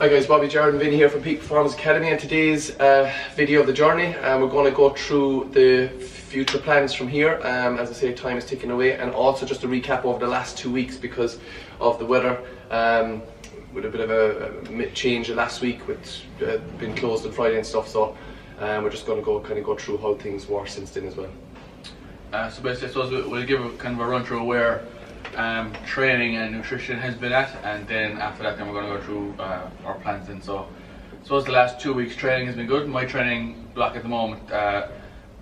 Hi guys, Bobby, Jared and Vinny here from Physique Process Academy, and today's video of the journey, we're going to go through the future plans from here. As I say, time is ticking away, and also just a recap over the last 2 weeks because of the weather, with a bit of a change last week with being closed on Friday and stuff, so we're just going to go through how things were since then as well. So basically, I suppose we'll give kind of a run through where training and nutrition has been at, and then after that, then we're going to go through our plans. And so I suppose the last 2 weeks training has been good. My training block at the moment, kind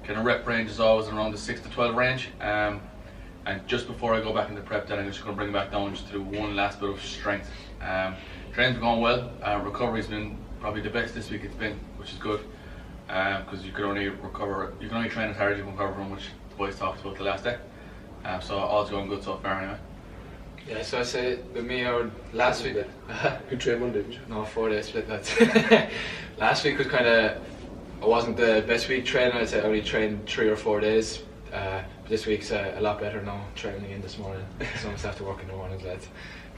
of rep range is always around the 6 to 12 range, and just before I go back into prep, then I'm just going to bring it back down just to do one last bit of strength. Training's been going well. Recovery's been probably the best this week it's been, which is good, because you can only train as hard as you can recover from, which the boys talked about the last day. So all's going good so far anyway. Yeah, so I say with me or last week. You trained Monday, didn't you? No, 4 days split that. Last week was kind of, it wasn't the best week training. I'd say I only trained 3 or 4 days. But this week's a lot better now, training in this morning. So I must have to work in the mornings, lads.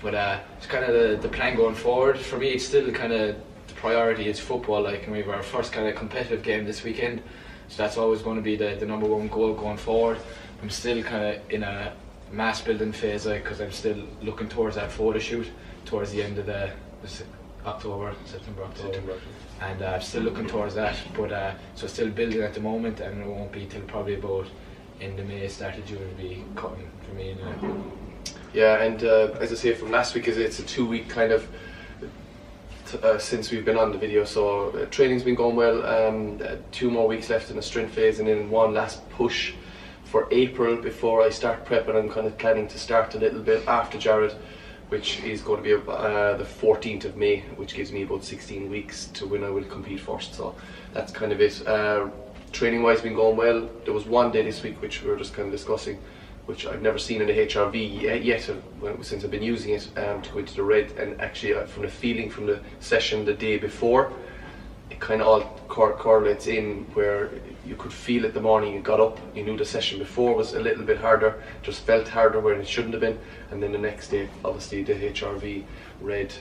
But it's kind of the plan going forward. For me, it's still kind of the priority is football. Like, and we have our first kind of competitive game this weekend. So that's always going to be the number one goal going forward. I'm still kind of in a mass building phase, like, because I'm still looking towards that photo shoot towards the end of the September, and I'm still looking towards that. But so still building at the moment, and it won't be till probably about end of May, start of June will be cutting for me anyway. Yeah, and as I say, from last week, it's a 2 week kind of since we've been on the video, so training's been going well. 2 more weeks left in the strength phase, and then one last push for April before I start prep, and I'm kind of planning to start a little bit after Jared, which is going to be the 14th of May, which gives me about 16 weeks to when I will compete first. So that's kind of it. Training wise been going well. There was one day this week which we were just kind of discussing, which I've never seen in the HRV yet since I've been using it, to go into the red, and actually from the feeling from the session the day before, it kind of all correlates in where you could feel it the morning you got up. You knew the session before was a little bit harder, just felt harder when it shouldn't have been, and then the next day, obviously the HRV red,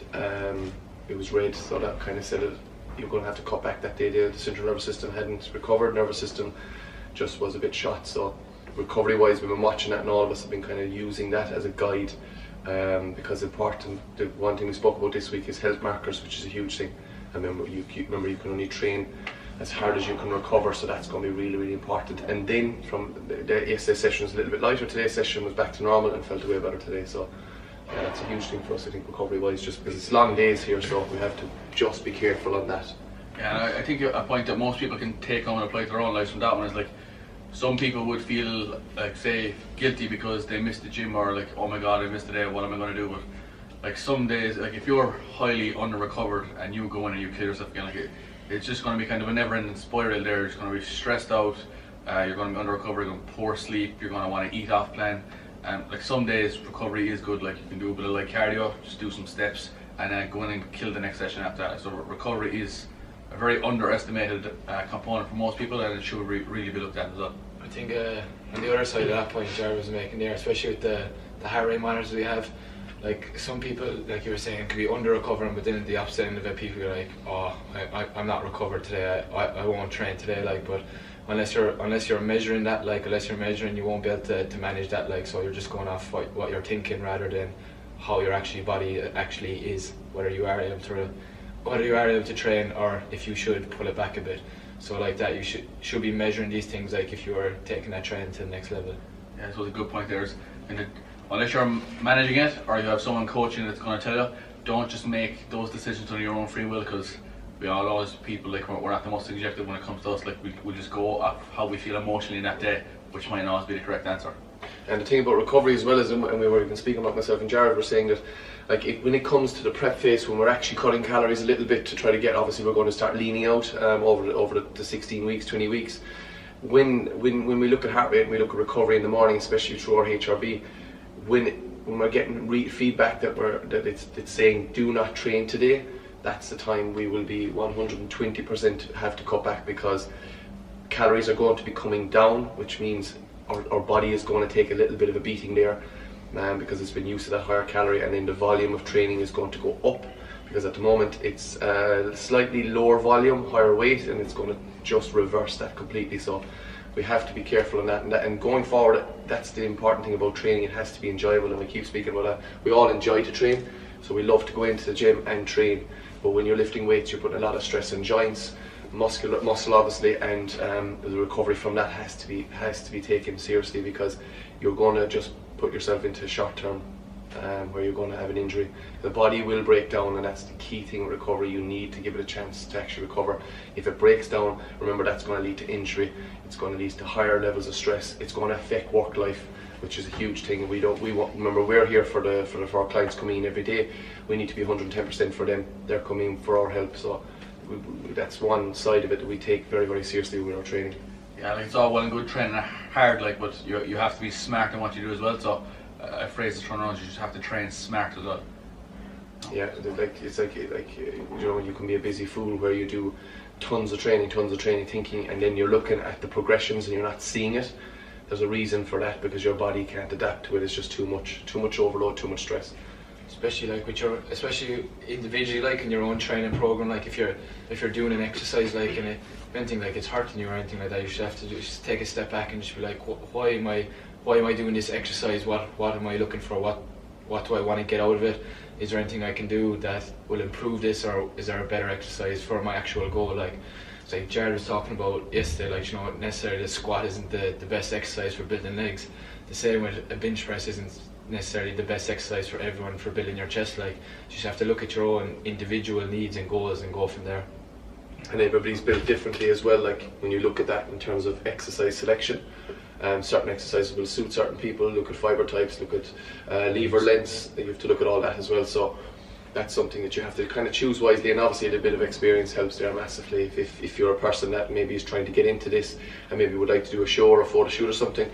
it was red, so that kind of said it, you're going to have to cut back that day. The central nervous system hadn't recovered, nervous system just was a bit shot. So recovery wise, we've been watching that, and all of us have been kind of using that as a guide, because important, the one thing we spoke about this week is health markers, which is a huge thing. And remember, you can only train as hard as you can recover, so that's going to be really, really important. And then from the SA session was a little bit lighter. Today's session was back to normal and felt way better today. So yeah, that's a huge thing for us, I think, recovery wise, just because it's long days here, so we have to just be careful on that. Yeah, and I think a point that most people can take on and apply to their own lives from that one is, like, some people would feel like, say, guilty because they missed the gym, or like, oh my god, I missed the day, what am I going to do? But like, some days, like, if you're highly under recovered and you go in and you kill yourself again, like, it's just going to be kind of a never-ending spiral there. You're just going to be stressed out, you're going to be under recovered, you're going to poor sleep, you're going to want to eat off plan. Like, some days recovery is good, like you can do a bit of like cardio, just do some steps, and then go in and kill the next session after that. So recovery is a very underestimated component for most people, and it should really be looked at as well. I think on the other side of that point Jared was making there, especially with the heart rate monitors we have, like, some people, like you were saying, could be under recovering, but then at the opposite end of it, people are like, oh, I'm not recovered today, I won't train today, like. But unless you're measuring that, like, you won't be able to manage that, like. So you're just going off what you're thinking rather than how your body actually is, whether you are able to train, or if you should pull it back a bit. So like that, you should be measuring these things, like if you were taking that training to the next level. Yeah, so a good point there is, unless you're managing it or you have someone coaching that's going to tell you, don't just make those decisions on your own free will, because we all always people, like, we're not the most subjective when it comes to us. Like, we'll just go off how we feel emotionally in that day, which might not always be the correct answer. And the thing about recovery as well is, and we were even speaking about, myself and Jared were saying that, like, when it comes to the prep phase, when we're actually cutting calories a little bit to try to get, obviously we're going to start leaning out over the 16 weeks, 20 weeks. When we look at heart rate and we look at recovery in the morning, especially through our HRV, when we're getting feedback that it's saying do not train today, that's the time we will be 120% have to cut back, because calories are going to be coming down, which means our body is going to take a little bit of a beating there, because it's been used to that higher calorie, and then the volume of training is going to go up because at the moment it's slightly lower volume, higher weight, and it's going to just reverse that completely. So we have to be careful on that, and going forward, that's the important thing about training. It has to be enjoyable, and we keep speaking about that. We all enjoy to train, so we love to go into the gym and train, but when you're lifting weights, you're putting a lot of stress on joints, muscle obviously, and the recovery from that has to be taken seriously, because you're going to just put yourself into short term where you're going to have an injury. The body will break down, and that's the key thing with recovery. You need to give it a chance to actually recover. If it breaks down, remember, that's going to lead to injury. It's going to lead to higher levels of stress. It's going to affect work life, which is a huge thing. And remember, we're here for our clients coming in every day. We need to be 110% for them. They're coming for our help. So that's one side of it that we take very, very seriously with our training. Yeah, like, it's all well and good training hard, like, but you have to be smart in what you do as well. So a phrase to turn around, you just have to train smart as well. Yeah, it's like you know, you can be a busy fool where you do tons of training, thinking, and then you're looking at the progressions and you're not seeing it. There's a reason for that, because your body can't adapt to it. It's just too much overload, too much stress. Especially like especially individually, like in your own training program, like if you're doing an exercise like in anything, like it's hurting you or anything like that, you should have to just take a step back and just be like, why am I doing this exercise? What am I looking for? What do I want to get out of it? Is there anything I can do that will improve this, or is there a better exercise for my actual goal? Like, it's like Jared was talking about yesterday, like, you know, necessarily the squat isn't the best exercise for building legs. The same with a bench press isn't necessarily the best exercise for everyone for building your chest. Like, you just have to look at your own individual needs and goals and go from there. And everybody's built differently as well. Like, when you look at that in terms of exercise selection, certain exercises will suit certain people. Look at fibre types, look at lever lengths. You have to look at all that as well. So that's something that you have to kind of choose wisely, and obviously a bit of experience helps there massively. If you're a person that maybe is trying to get into this and maybe would like to do a show or a photo shoot or something,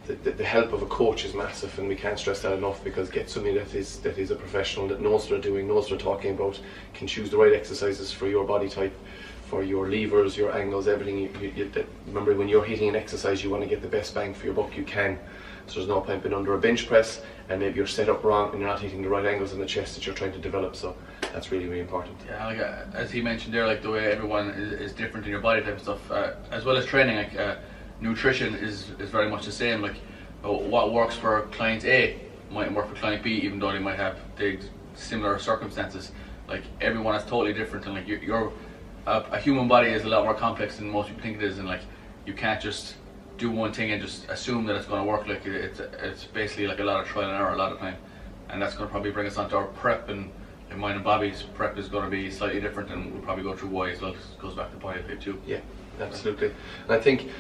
the help of a coach is massive, and we can't stress that enough, because get somebody that is a professional, that knows what they're doing, knows what they're talking about, can choose the right exercises for your body type, for your levers, your angles, everything. Remember, when you're hitting an exercise, you want to get the best bang for your buck you can. So there's no point being under a bench press and maybe you're set up wrong and you're not hitting the right angles in the chest that you're trying to develop. So that's really, really important. Yeah, like as he mentioned there, like the way everyone is different in your body type and stuff, as well as training, like nutrition is very much the same. Like what works for client A might work for client B, even though they might have similar circumstances. Like everyone is totally different, and like a human body is a lot more complex than most people think it is, and like you can't just do one thing and just assume that it's going to work. Like it's basically like a lot of trial and error a lot of time, and that's going to probably bring us on to our prep. And mine and Bobby's prep is going to be slightly different, and we'll probably go through why as well. It goes back to body type too. Yeah, absolutely. And I think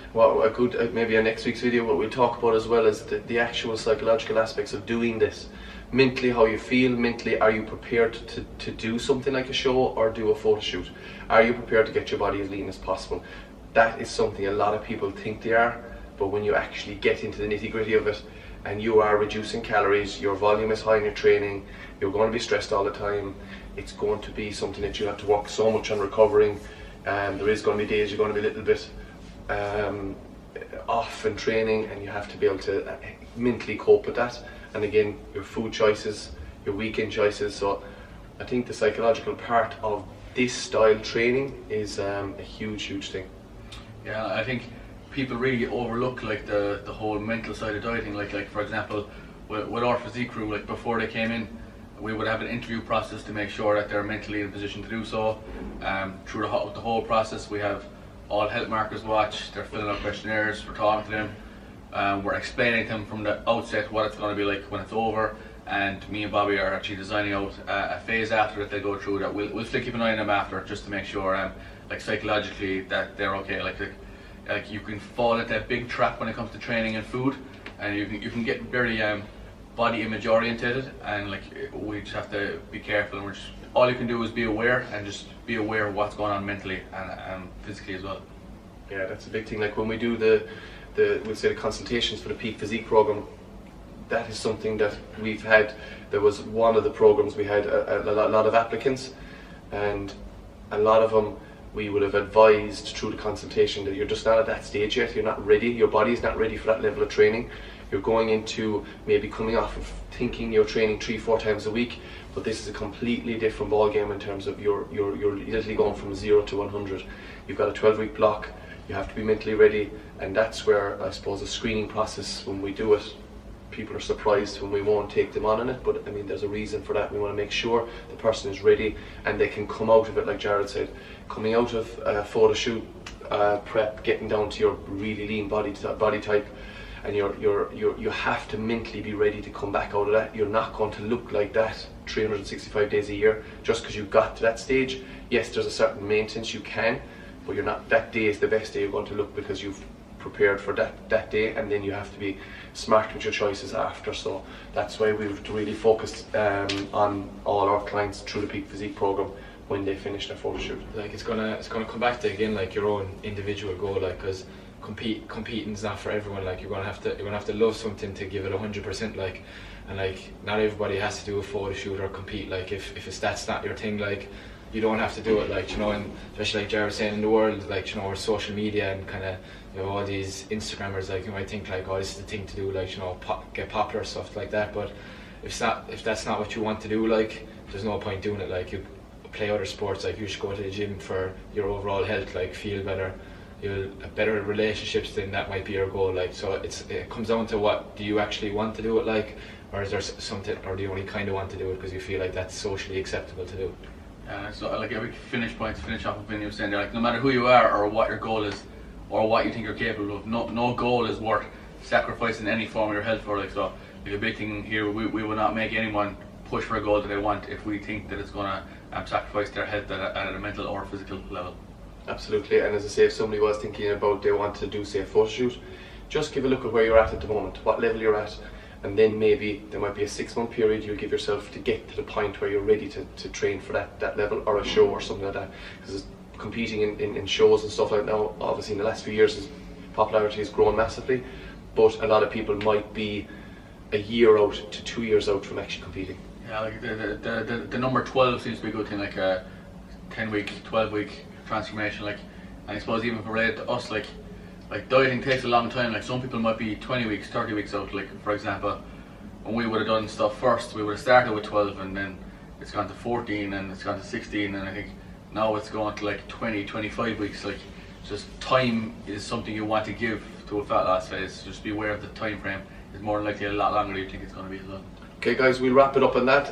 maybe a next week's video, what we'll talk about as well is the actual psychological aspects of doing this. Mentally, how you feel mentally. Are you prepared to do something like a show or do a photo shoot? Are you prepared to get your body as lean as possible? That is something a lot of people think they are, but when you actually get into the nitty-gritty of it and you are reducing calories, your volume is high in your training, you're going to be stressed all the time, it's going to be something that you have to work so much on recovering. There is going to be days you're going to be a little bit off in training, and you have to be able to mentally cope with that. And again, your food choices, your weekend choices. So I think the psychological part of this style training is a huge thing. Yeah, I think people really overlook like the whole mental side of dieting. Like for example, with our physique crew, like before they came in, we would have an interview process to make sure that they're mentally in a position to do so. Through the whole process, we have all health markers watch. They're filling out questionnaires. We're talking to them. We're explaining to them from the outset what it's going to be like when it's over, and me and Bobby are actually designing out a phase after that they go through that we'll still keep an eye on them after, just to make sure like psychologically that they're okay. Like you can fall into that big trap when it comes to training and food, and you can get very body image orientated, and like we just have to be careful, and all you can do is be aware, and just be aware of what's going on mentally and physically as well. Yeah, that's a big thing. Like when we do we'll say the consultations for the Peak Physique program, that is something that we've had. There was one of the programs we had a lot of applicants, and a lot of them we would have advised through the consultation that you're just not at that stage yet. You're not ready. Your body's not ready for that level of training. You're going into maybe coming off of thinking you're training 3-4 times a week, but this is a completely different ball game in terms of you're literally going from 0 to 100. You've got a 12-week block. You have to be mentally ready, and that's where I suppose the screening process, when we do it, people are surprised when we won't take them on it, but I mean there's a reason for that. We want to make sure the person is ready and they can come out of it, like Jared said, coming out of photo shoot prep, getting down to your really lean body type, and you have to mentally be ready to come back out of that. You're not going to look like that 365 days a year just because you got to that stage. Yes, there's a certain maintenance you can, but you're not, that day is the best day you're going to look because you've prepared for that day, and then you have to be smart with your choices after. So that's why we've really focused on all our clients through the Peak Physique program when they finish their photo shoot. Like it's gonna come back to again like your own individual goal, like because competing's not for everyone. Like you're gonna have to love something to give it 100%. Like, and like not everybody has to do a photo shoot or compete. Like if that's not your thing, like you don't have to do it, like, you know. And especially like Jared was saying, in the world, like, you know, with social media and kind of, you know, all these Instagrammers, like, you might think like, oh, this is the thing to do, like, you know, get popular, stuff like that. But if that's not what you want to do, like, there's no point doing it. Like, you play other sports, like you should go to the gym for your overall health, like feel better, you'll have better relationships, then that might be your goal. Like, so it comes down to what do you actually want to do it, like, or is there something, or do you only kind of want to do it because you feel like that's socially acceptable to do? So like every finish off of when you were saying there, like no matter who you are or what your goal is or what you think you're capable of, no goal is worth sacrificing any form of your health for. Like, so like a big thing here, we will not make anyone push for a goal that they want if we think that it's going to sacrifice their health at a mental or physical level. Absolutely. And as I say, if somebody was thinking about they want to do, say, a photo shoot, just give a look at where you're at the moment, what level you're at, and then maybe there might be a 6-month period you'll give yourself to get to the point where you're ready to train for that level, or a show or something like that. Because competing in shows and stuff like that now, obviously in the last few years, popularity has grown massively, but a lot of people might be a year out to 2 years out from actually competing. Yeah, like the number 12 seems to be a good thing, like a 10-week, 12-week transformation. Like, and I suppose even related to us, like dieting takes a long time. Like some people might be 20 weeks, 30 weeks out. Like for example, when we would have done stuff first, we would have started with 12 and then it's gone to 14 and it's gone to 16, and I think now it's going to like 20, 25 weeks. Like, just time is something you want to give to a fat loss phase. Just be aware of the time frame. It's more than likely a lot longer than you think it's going to be as well. Okay guys, we'll wrap it up on that.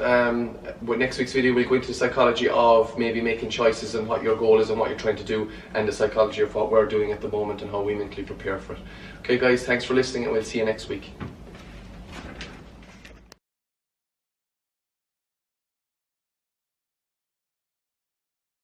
With next week's video we'll go into the psychology of maybe making choices and what your goal is and what you're trying to do, and the psychology of what we're doing at the moment and how we mentally prepare for it. Okay guys, thanks for listening and we'll see you next week.